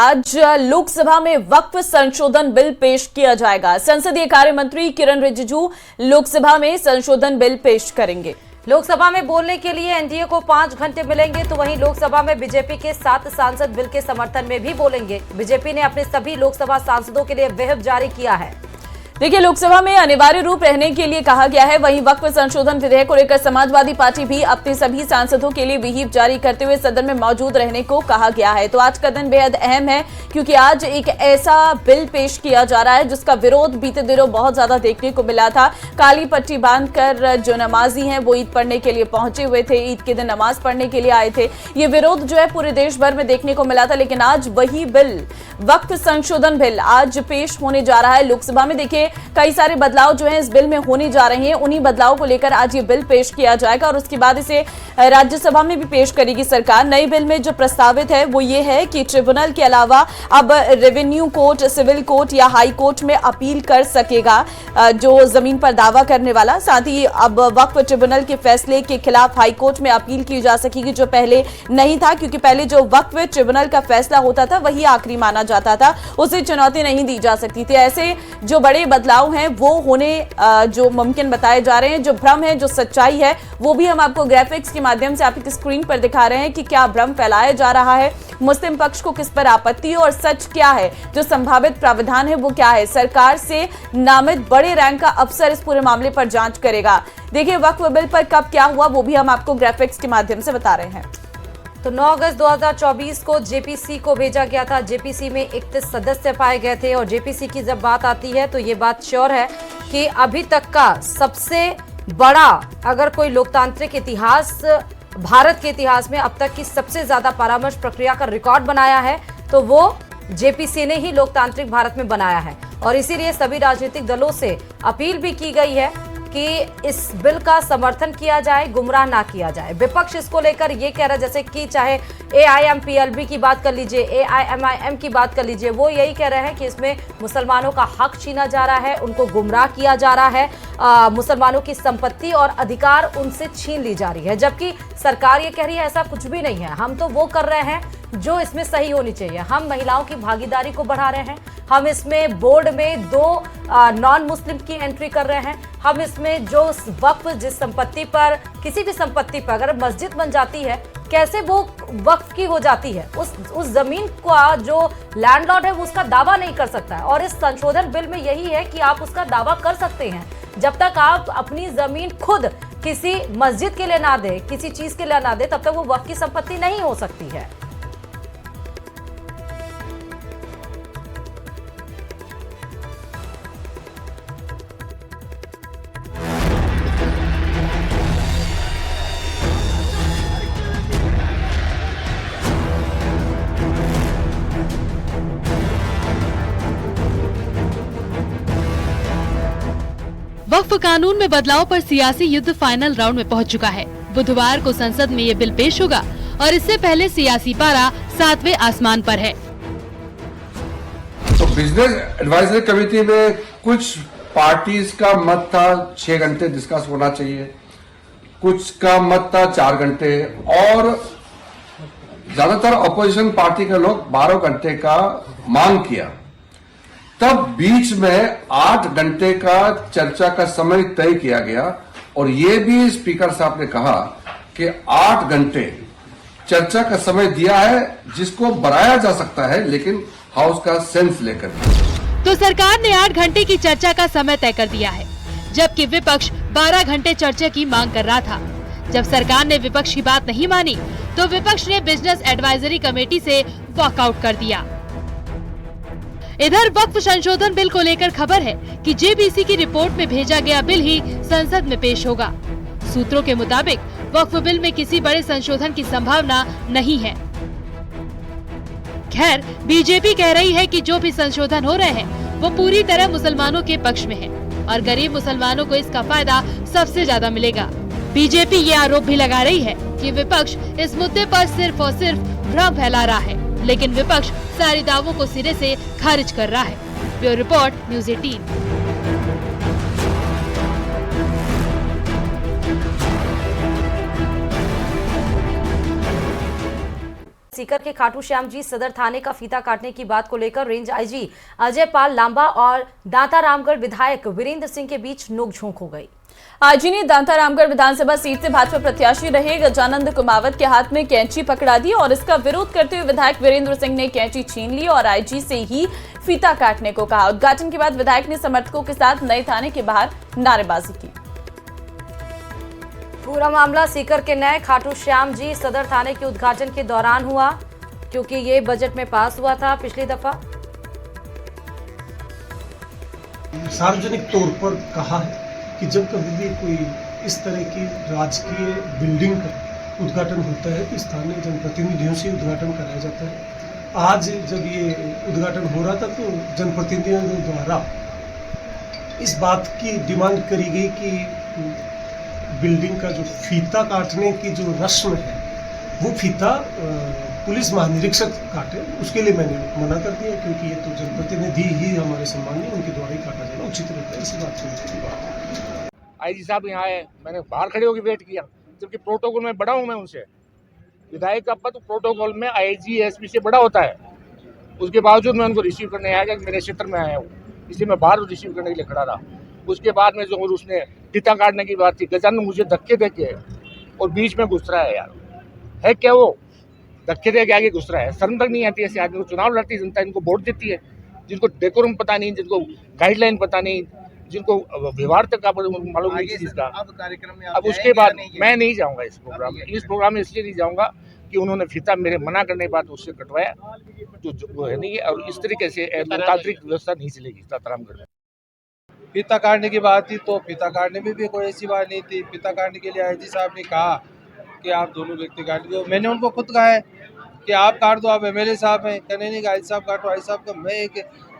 आज लोकसभा में वक्फ संशोधन बिल पेश किया जाएगा। संसदीय कार्य मंत्री किरण रिजिजू लोकसभा में संशोधन बिल पेश करेंगे। लोकसभा में बोलने के लिए एनडीए को 5 घंटे मिलेंगे, तो वहीं लोकसभा में बीजेपी के 7 सांसद बिल के समर्थन में भी बोलेंगे। बीजेपी ने अपने सभी लोकसभा सांसदों के लिए व्हिप जारी किया है। देखिए, लोकसभा में अनिवार्य रूप रहने के लिए कहा गया है। वहीं वक्फ संशोधन विधेयक को लेकर समाजवादी पार्टी भी अपने सभी सांसदों के लिए व्हिप जारी करते हुए सदन में मौजूद रहने को कहा गया है। तो आज का दिन बेहद अहम है, क्योंकि आज एक ऐसा बिल पेश किया जा रहा है जिसका विरोध बीते दिनों बहुत ज्यादा देखने को मिला था। काली पट्टी बांधकर जो नमाजी हैं वो ईद पढ़ने के लिए पहुंचे हुए थे, ईद के दिन नमाज पढ़ने के लिए आए थे। ये विरोध जो है पूरे देश भर में देखने को मिला था, लेकिन आज वही बिल, वक्फ संशोधन बिल, आज पेश होने जा रहा है लोकसभा में। देखिए, कई सारे बदलाव जो हैं इस बिल में होने जा रहे हैं, उन्हीं बदलावों को लेकर आज ये बिल पेश किया जाएगा और उसके बाद इसे राज्यसभा में भी पेश करेगी सरकार। नए बिल में जो प्रस्तावित है वो ये है कि ट्रिब्यूनल के अलावा अब रेवेन्यू कोर्ट, सिविल कोर्ट या हाई कोर्ट में अपील कर सकेगा जो जमीन पर दावा करने वाला। साथ ही अब वक्फ ट्रिब्यूनल के फैसले के खिलाफ हाई कोर्ट में अपील की जा सकेगी, जो पहले नहीं था, क्योंकि पहले जो वक्फ ट्रिब्यूनल का फैसला होता था वही आखिरी माना जाता था, उसे चुनौती नहीं दी जा सकती थी। ऐसे जो बड़े बदलाव हैं वो होने जो मुमकिन बताए जा रहे हैं। जो भ्रम है, जो सच्चाई है, वो भी हम आपको ग्राफिक्स के माध्यम से आपकी स्क्रीन पर दिखा रहे हैं कि क्या भ्रम फैलाया जा रहा है, मुस्लिम पक्ष को किस पर आपत्ति है और सच क्या है, जो संभावित प्रावधान है वो क्या है। सरकार से नामित बड़े रैंक का अफसर इस पूरे मामले पर जांच करेगा। देखिए, वक्फ बिल पर कब क्या हुआ वो भी हम आपको ग्राफिक्स के माध्यम से बता रहे हैं। तो 9 अगस्त 2024 को जेपीसी को भेजा गया था। जेपीसी में 31 सदस्य पाए गए थे और जेपीसी की जब बात आती है तो ये बात श्योर है कि अभी तक का सबसे बड़ा, अगर कोई लोकतांत्रिक इतिहास, भारत के इतिहास में अब तक की सबसे ज्यादा परामर्श प्रक्रिया का रिकॉर्ड बनाया है तो वो जेपीसी ने ही लोकतांत्रिक भारत में बनाया है। और इसीलिए सभी राजनीतिक दलों से अपील भी की गई है कि इस बिल का समर्थन किया जाए, गुमराह ना किया जाए। विपक्ष इसको लेकर ये कह रहा है, जैसे कि चाहे एआईएमपीएलबी की बात कर लीजिए, एआईएमआईएम की बात कर लीजिए, वो यही कह रहे हैं कि इसमें मुसलमानों का हक छीना जा रहा है, उनको गुमराह किया जा रहा है, मुसलमानों की संपत्ति और अधिकार उनसे छीन ली जा रही है। जबकि सरकार ये कह रही है ऐसा कुछ भी नहीं है, हम तो वो कर रहे हैं जो इसमें सही होनी चाहिए। हम महिलाओं की भागीदारी को बढ़ा रहे हैं, हम इसमें बोर्ड में 2 नॉन मुस्लिम की एंट्री कर रहे हैं, हम इसमें जो वक्फ, जिस संपत्ति पर, किसी भी संपत्ति पर अगर मस्जिद बन जाती है, कैसे वो वक्फ की हो जाती है, उस जमीन का जो लैंडलॉर्ड है वो उसका दावा नहीं कर सकता है। और इस संशोधन बिल में यही है कि आप उसका दावा कर सकते हैं जब तक आप अपनी जमीन खुद किसी मस्जिद के लिए ना दे, किसी चीज के लिए ना दे, तब तक वो वक्फ की संपत्ति नहीं हो सकती है। वक्फ कानून में बदलाव पर सियासी युद्ध फाइनल राउंड में पहुंच चुका है। बुधवार को संसद में ये बिल पेश होगा और इससे पहले सियासी पारा 7वें आसमान पर है। तो बिजनेस एडवाइजरी कमेटी में कुछ पार्टीज का मत था 6 घंटे डिस्कस होना चाहिए, कुछ का मत था 4 घंटे और ज्यादातर अपोजिशन पार्टी के लोग 12 घंटे का मांग किया। तब बीच में 8 घंटे का चर्चा का समय तय किया गया और ये भी स्पीकर साहब ने कहा कि 8 घंटे चर्चा का समय दिया है, जिसको बढ़ाया जा सकता है लेकिन हाउस का सेंस लेकर। तो सरकार ने 8 घंटे की चर्चा का समय तय कर दिया है, जबकि विपक्ष 12 घंटे चर्चा की मांग कर रहा था। जब सरकार ने विपक्ष की बात नहीं मानी तो विपक्ष ने बिजनेस एडवाइजरी कमेटी से वॉकआउट कर दिया। इधर वक्फ संशोधन बिल को लेकर खबर है कि जेपीसी की रिपोर्ट में भेजा गया बिल ही संसद में पेश होगा। सूत्रों के मुताबिक वक्फ बिल में किसी बड़े संशोधन की संभावना नहीं है। खैर, बीजेपी कह रही है कि जो भी संशोधन हो रहे हैं वो पूरी तरह मुसलमानों के पक्ष में है और गरीब मुसलमानों को इसका फायदा सबसे ज्यादा मिलेगा। बीजेपी ये आरोप भी लगा रही है कि विपक्ष इस मुद्दे पर सिर्फ और सिर्फ भ्रम फैला रहा है, लेकिन विपक्ष सारे दावों को सिरे से खारिज कर रहा है। Bureau report, news 18। सीकर के खाटू श्याम जी सदर थाने का फीता काटने की बात को लेकर रेंज आईजी अजय पाल लांबा और दांता रामगढ़ विधायक वीरेंद्र सिंह के बीच नोकझोंक हो गई। आईजी ने दांता रामगढ़ विधानसभा सीट से भाजपा प्रत्याशी रहे गजानंद कुमावत के हाथ में कैंची पकड़ा दी और इसका विरोध करते हुए विधायक वीरेंद्र सिंह ने कैंची छीन ली और आईजी से ही फीता काटने को कहा। उद्घाटन के बाद विधायक ने समर्थकों के साथ नए थाने के बाहर नारेबाजी की। पूरा मामला सीकर के नए खाटू श्याम जी सदर थाने के उद्घाटन के दौरान हुआ, क्योंकि ये बजट में पास हुआ था पिछली दफा। सार्वजनिक तौर पर कहा है कि जब कभी भी कोई इस तरह की राजकीय बिल्डिंग का उद्घाटन होता है तो स्थानीय जनप्रतिनिधियों से उद्घाटन कराया जाता है। आज जब ये उद्घाटन हो रहा था तो जनप्रतिनिधियों द्वारा इस बात की डिमांड करी गई कि बिल्डिंग का जो फीता काटने की जो रस्म है वो फीता पुलिस महानिरीक्षक काटे। उसके लिए मैंने मना कर दिया, क्योंकि ये तो जनप्रतिनिधि ही हमारे सम्मानीय, उनके द्वारा ही काटा जाना उचित रहता है। इसी बात की बात आईजी साहब यहाँ आए, मैंने बाहर खड़े होकर वेट किया, जबकि प्रोटोकॉल में बड़ा हूँ मैं उनसे। विधायक का पद प्रोटोकॉल में आईजी एसपी से बड़ा होता है। उसके बावजूद मैं उनको रिसीव करने आया कि मेरे क्षेत्र में आया हूँ, इसलिए मैं बाहर रिसीव करने के लिए खड़ा रहा। उसके बाद में जो उसने फीता काटने की बात थी, गजानंद मुझे धक्के दे के और बीच में घुस रहा है। यार है क्या वो, धक्के दे के आगे घुस रहा है। शर्म तक नहीं आती ऐसे आदमी को। चुनाव लड़ती जनता इनको वोट देती है, जिनको डेकोरम पता नहीं, जिनको गाइडलाइन पता नहीं, जिनको व्यवहार तक मालूम नहीं चीज का। अब उसके बाद मैं नहीं जाऊंगा इस प्रोग्राम में। इस प्रोग्राम में इसलिए नहीं जाऊंगा कि उन्होंने फीता मेरे मना करने के बाद उससे कटवाया, जो वो है नहीं। और इस तरीके से लोकतांत्रिक व्यवस्था नहीं चलेगी रामगढ़ में। फीता काटने की बात थी तो फीता काटने में भी कोई ऐसी बात नहीं थी। फीता काटने के लिए आईजी साहब ने कहा कि आप दोनों व्यक्ति काट दो। मैंने उनको खुद कहा है कि आप काट दो, आप एमएलए साहब हैं। कहने नहीं कि आईजी साहब काटो। आईजी साहब तो मैं एक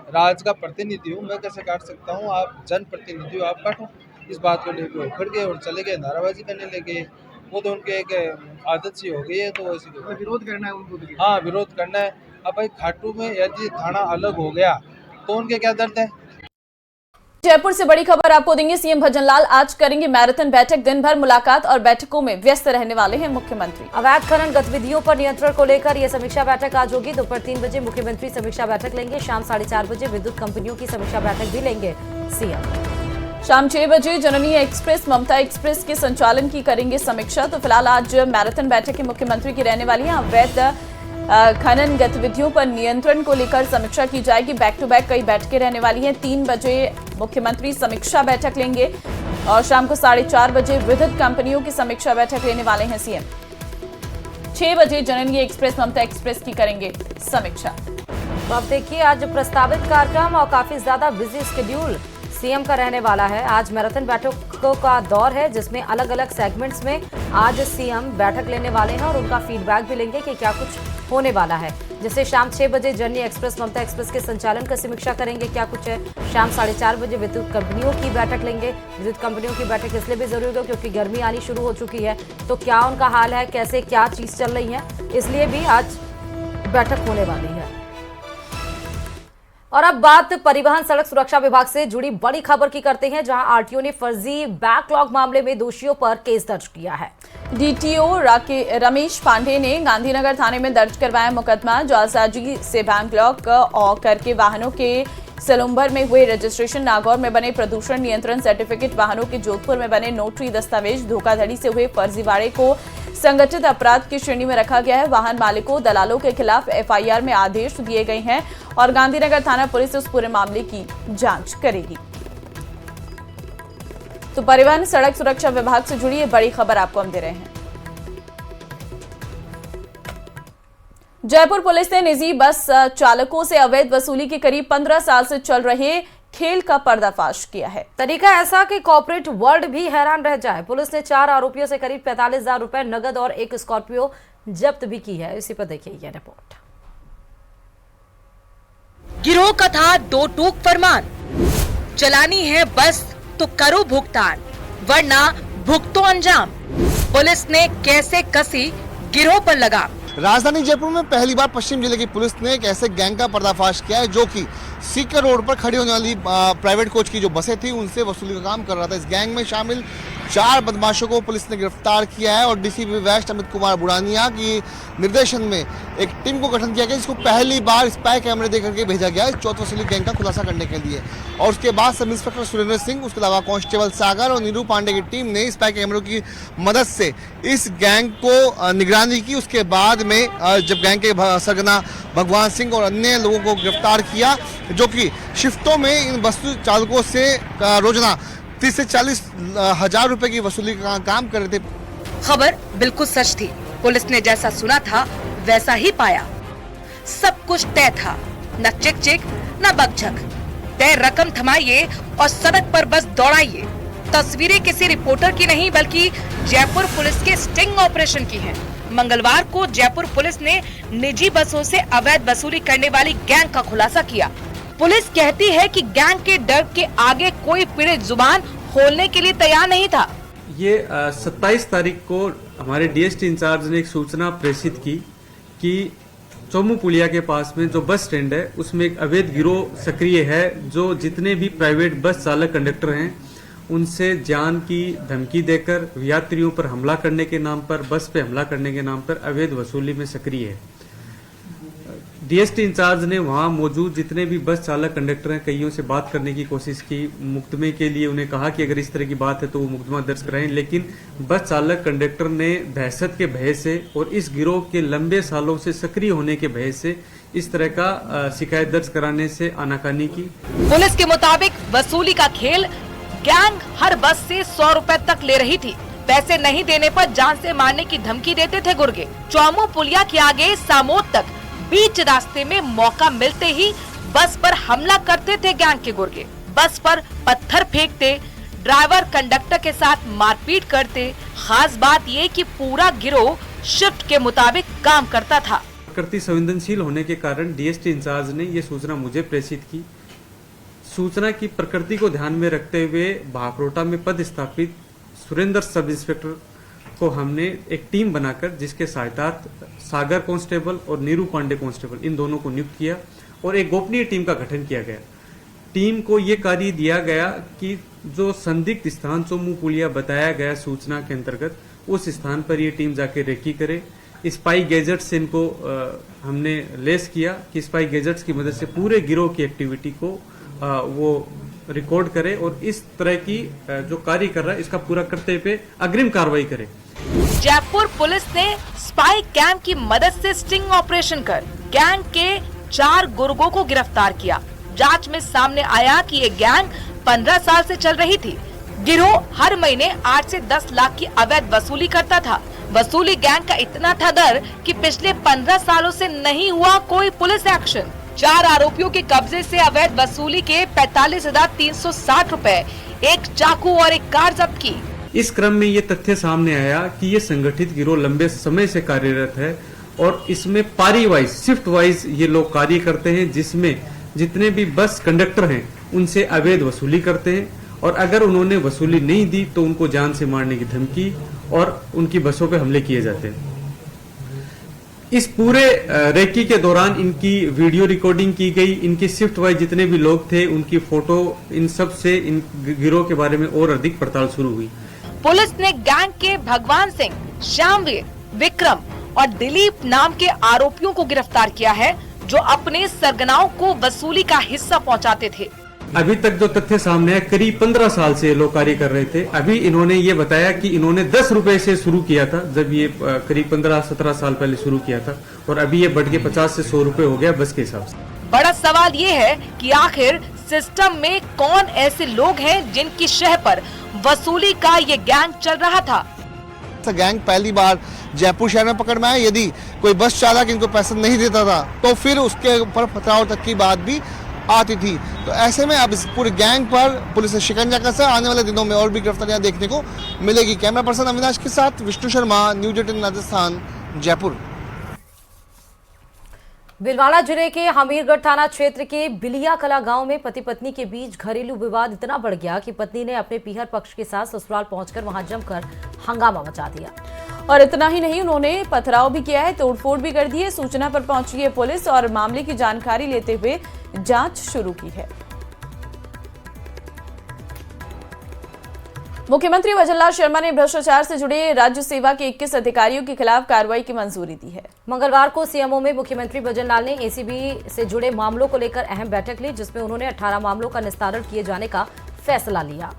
राज का प्रतिनिधि हूँ, मैं कैसे काट सकता हूँ? आप जनप्रतिनिधि हो, आप काटो। इस बात को लेकर उखड़ गए और चले गए, नाराबाजी करने लगे। वो तो उनके एक आदत सी हो गई है, तो ऐसी विरोध करना है उनको। हाँ, विरोध करना है। अब भाई खाटू में यदि थाना अलग हो गया तो उनके क्या दर्द है? जयपुर से बड़ी खबर आपको देंगे। सीएम भजनलाल आज करेंगे मैराथन बैठक। दिन भर मुलाकात और बैठकों में व्यस्त रहने वाले हैं मुख्यमंत्री। अवैध खनन गतिविधियों पर नियंत्रण को लेकर यह समीक्षा बैठक आज होगी। दोपहर 3 बजे मुख्यमंत्री समीक्षा बैठक लेंगे। शाम 4:30 बजे विद्युत कंपनियों की समीक्षा बैठक भी लेंगे सीएम। शाम 6 बजे जननी एक्सप्रेस ममता एक्सप्रेस के संचालन की करेंगे समीक्षा। तो फिलहाल आज मैराथन बैठक मुख्यमंत्री की रहने वाली है। अवैध खनन गतिविधियों पर नियंत्रण को लेकर समीक्षा की जाएगी। बैक टू बैक कई बैठकें रहने वाली हैं। 3 बजे मुख्यमंत्री समीक्षा बैठक लेंगे और शाम को 4:30 बजे विद्युत कंपनियों की समीक्षा बैठक लेने वाले हैं सीएम। 6 बजे जननी एक्सप्रेस ममता एक्सप्रेस की करेंगे समीक्षा। तो अब देखिए आज प्रस्तावित कार्यक्रम और काफी ज्यादा बिजी शेड्यूल सीएम का रहने वाला है। आज मैराथन बैठकों का दौर है, जिसमें अलग अलग सेगमेंट्स में आज सीएम बैठक लेने वाले हैं और उनका फीडबैक भी लेंगे कि क्या कुछ होने वाला है। जैसे शाम 6 बजे जननी एक्सप्रेस ममता एक्सप्रेस के संचालन का समीक्षा करेंगे, क्या कुछ है। शाम 4:30 बजे विद्युत कंपनियों की बैठक लेंगे। विद्युत कंपनियों की बैठक इसलिए भी जरूरी होगी क्योंकि गर्मी आनी शुरू हो चुकी है, तो क्या उनका हाल है, कैसे क्या चीज चल रही है, इसलिए भी आज बैठक होने वाली है। और अब बात परिवहन सड़क सुरक्षा विभाग से जुड़ी बड़ी खबर की करते हैं, जहां आरटीओ ने फर्जी बैकलॉग मामले में दोषियों पर केस दर्ज किया है। डीटीओ रमेश पांडे ने गांधीनगर थाने में दर्ज करवाया मुकदमा। जालसाजी से बैकलॉग और करके वाहनों के सलूम्बर में हुए रजिस्ट्रेशन, नागौर में बने प्रदूषण नियंत्रण सर्टिफिकेट, वाहनों के जोधपुर में बने नोटरी दस्तावेज, धोखाधड़ी से हुए फर्जीवाड़े को संगठित अपराध की श्रेणी में रखा गया है। वाहन मालिकों, दलालों के खिलाफ एफआईआर में आदेश दिए गए हैं और गांधीनगर थाना पुलिस उस पूरे मामले की जांच करेगी। तो परिवहन सड़क सुरक्षा विभाग से जुड़ी ये बड़ी खबर आपको हम दे रहे हैं। जयपुर पुलिस ने निजी बस चालकों से अवैध वसूली के करीब 15 साल से चल रहे खेल का पर्दाफाश किया है। तरीका ऐसा कि कॉर्पोरेट वर्ल्ड भी हैरान रह जाए। पुलिस ने 4 आरोपियों से करीब 45,000 रुपए नगद और एक स्कॉर्पियो जब्त भी की है। इसी पर देखिए यह रिपोर्ट। गिरोह का था 2 टूक फरमान, चलानी है बस तो करो भुगतान वरना भुगतो अंजाम। पुलिस ने कैसे कसी गिरोह पर लगाम। राजधानी जयपुर में पहली बार पश्चिम जिले की पुलिस ने एक ऐसे गैंग का पर्दाफाश किया है जो कि सीकर रोड पर खड़ी होने वाली प्राइवेट कोच की जो बसें थी उनसे वसूली का काम कर रहा था। इस गैंग में शामिल 4 बदमाशों को पुलिस ने गिरफ्तार किया है और डीसीपी वेस्ट अमित कुमार बुरानिया की निर्देशन में एक टीम को गठन किया गया, जिसको पहली बार स्पाई कैमरे देकर के भेजा गया इस चौथ वसूली गैंग का खुलासा करने के लिए। और उसके बाद सब इंस्पेक्टर सुरेंद्र सिंह, उसके अलावा कांस्टेबल सागर और नीरू पांडे की टीम ने स्पाई कैमरों की मदद से इस गैंग को निगरानी की। उसके बाद में जब गैंग के सरगना भगवान सिंह और अन्य लोगों को गिरफ्तार किया, जो कि शिफ्टों में इन बस चालकों से रोजाना 30 से 40 हजार रुपए की वसूली का काम कर रहे थे। खबर बिल्कुल सच थी। पुलिस ने जैसा सुना था वैसा ही पाया। सब कुछ तय था, न चिक चिक न बकझक। तय रकम थमाइए और सड़क पर बस दौड़ाइए। तस्वीरें किसी रिपोर्टर की नहीं बल्कि जयपुर पुलिस के स्टिंग ऑपरेशन की हैं। मंगलवार को जयपुर पुलिस ने निजी बसों से अवैध वसूली करने वाली गैंग का खुलासा किया। पुलिस कहती है कि गैंग के डर के आगे कोई पीड़ित जुबान खोलने के लिए तैयार नहीं था। ये 27 तारीख को हमारे डीएसटी इंचार्ज ने एक सूचना प्रेषित की कि चोमू पुलिया के पास में जो बस स्टैंड है उसमें एक अवैध गिरोह सक्रिय है, जो जितने भी प्राइवेट बस चालक कंडक्टर हैं उनसे जान की धमकी देकर यात्रियों पर हमला करने के नाम पर, बस पे हमला करने के नाम पर अवैध वसूली में सक्रिय है। डीएसटी इंचार्ज ने वहां मौजूद जितने भी बस चालक कंडक्टर हैं कईयों से बात करने की कोशिश की, मुकदमे के लिए उन्हें कहा कि अगर इस तरह की बात है तो वो मुकदमा दर्ज कराएं, लेकिन बस चालक कंडक्टर ने दहशत के भय से और इस गिरोह के लंबे सालों से सक्रिय होने के भय से इस तरह का शिकायत दर्ज कराने से आनाकानी की। पुलिस के मुताबिक वसूली का खेल, गैंग हर बस से 100 रुपए तक ले रही थी। पैसे नहीं देने पर जान से मारने की धमकी देते थे गुर्गे। चौमू पुलिया के आगे सामोद तक बीच रास्ते में मौका मिलते ही बस पर हमला करते थे गैंग के गुर्गे। बस पर पत्थर फेंकते, ड्राइवर कंडक्टर के साथ मारपीट करते। खास बात ये कि पूरा गिरोह शिफ्ट के मुताबिक काम करता था। प्रकृति संवेदनशील होने के कारण डीएसटी इंचार्ज ने ये सूचना मुझे प्रेषित की। सूचना की प्रकृति को ध्यान में रखते हुए भाखरोटा में पदस्थापित सुरेंद्र सब इंस्पेक्टर को हमने एक टीम बनाकर, जिसके सहायतार्थ सागर कांस्टेबल और नीरू पांडे कांस्टेबल, इन दोनों को नियुक्त किया और एक गोपनीय टीम का गठन किया गया। टीम को ये कार्य दिया गया कि जो संदिग्ध स्थान चोमू पुलिया बताया गया सूचना के अंतर्गत, उस स्थान पर ये टीम जाके रेकी करे। स्पाई गैजेट्स से इनको हमने लेस किया कि स्पाई गैजेट्स की मदद से पूरे गिरोह की एक्टिविटी को वो रिकॉर्ड करे और इस तरह की जो कार्य कर रहा है इसका पूरा करते हुए अग्रिम कार्रवाई करे। जयपुर पुलिस ने स्पाई कैम की मदद से स्टिंग ऑपरेशन कर गैंग के 4 गुर्गों को गिरफ्तार किया। जांच में सामने आया कि ये गैंग 15 साल से चल रही थी। गिरोह हर महीने 8 से 10 लाख की अवैध वसूली करता था। वसूली गैंग का इतना था डर कि पिछले 15 सालों से नहीं हुआ कोई पुलिस एक्शन। 4 आरोपियों के कब्जे से अवैध वसूली के 45,360 रुपए, एक चाकू और एक कार जब्त की। इस क्रम में ये तथ्य सामने आया कि ये संगठित गिरोह लंबे समय से कार्यरत है और इसमें पारी वाइज, शिफ्ट वाइज ये लोग कार्य करते हैं, जिसमें जितने भी बस कंडक्टर हैं उनसे अवैध वसूली करते हैं और अगर उन्होंने वसूली नहीं दी तो उनको जान से मारने की धमकी और उनकी बसों पे हमले किए जाते हैं। इस पूरे रेकी के दौरान इनकी वीडियो रिकॉर्डिंग की गई। इनके शिफ्ट वाइज जितने भी लोग थे उनकी फोटो, इन सब से इन गिरोह के बारे में और अधिक पड़ताल शुरू हुई। पुलिस ने गैंग के भगवान सिंह, श्यामवीर, विक्रम और दिलीप नाम के आरोपियों को गिरफ्तार किया है, जो अपने सरगनाओं को वसूली का हिस्सा पहुंचाते थे। अभी तक जो तथ्य सामने है, करीब 15 साल से लोग कार्य कर रहे थे। अभी इन्होंने ये बताया कि इन्होंने 10 रुपए से शुरू किया था, जब ये करीब 15-17 साल पहले शुरू किया था और अभी ये बढ़ के 50 से 100 रुपए हो गया बस के हिसाब से। बड़ा सवाल ये है कि आखिर सिस्टम में कौन ऐसे लोग हैं जिनकी शह पर वसूली का ये गैंग चल रहा था। गैंग पहली बार जयपुर शहर में पकड़ में आया। यदि कोई बस चालक इनको पैसा नहीं देता था तो फिर उसके ऊपर पथराव तक की बात भी आती थी। तो ऐसे में अब इस पूरे गैंग पर पुलिस ने शिकंजा कसा। आने वाले दिनों में और भी गिरफ्तारियां देखने को मिलेगी। कैमरा पर्सन अविनाश के साथ विष्णु शर्मा, न्यूज 18 राजस्थान, जयपुर। भीलवाड़ा जिले के हमीरगढ़ थाना क्षेत्र के बिलिया कला गांव में पति पत्नी के बीच घरेलू विवाद इतना बढ़ गया कि पत्नी ने अपने पीहर पक्ष के साथ ससुराल पहुंचकर वहां जमकर हंगामा मचा दिया। और इतना ही नहीं, उन्होंने पथराव भी किया है, तोड़फोड़ भी कर दी है। सूचना पर पहुंची है पुलिस और मामले की जानकारी लेते हुए जांच शुरू की है। मुख्यमंत्री भजनलाल शर्मा ने भ्रष्टाचार से जुड़े राज्य सेवा के 21 अधिकारियों के खिलाफ कार्रवाई की मंजूरी दी है। मंगलवार को सीएमओ में मुख्यमंत्री भजनलाल ने एसीबी से जुड़े मामलों को लेकर अहम बैठक ली, जिसमें उन्होंने 18 मामलों का निस्तारण किए जाने का फैसला लिया।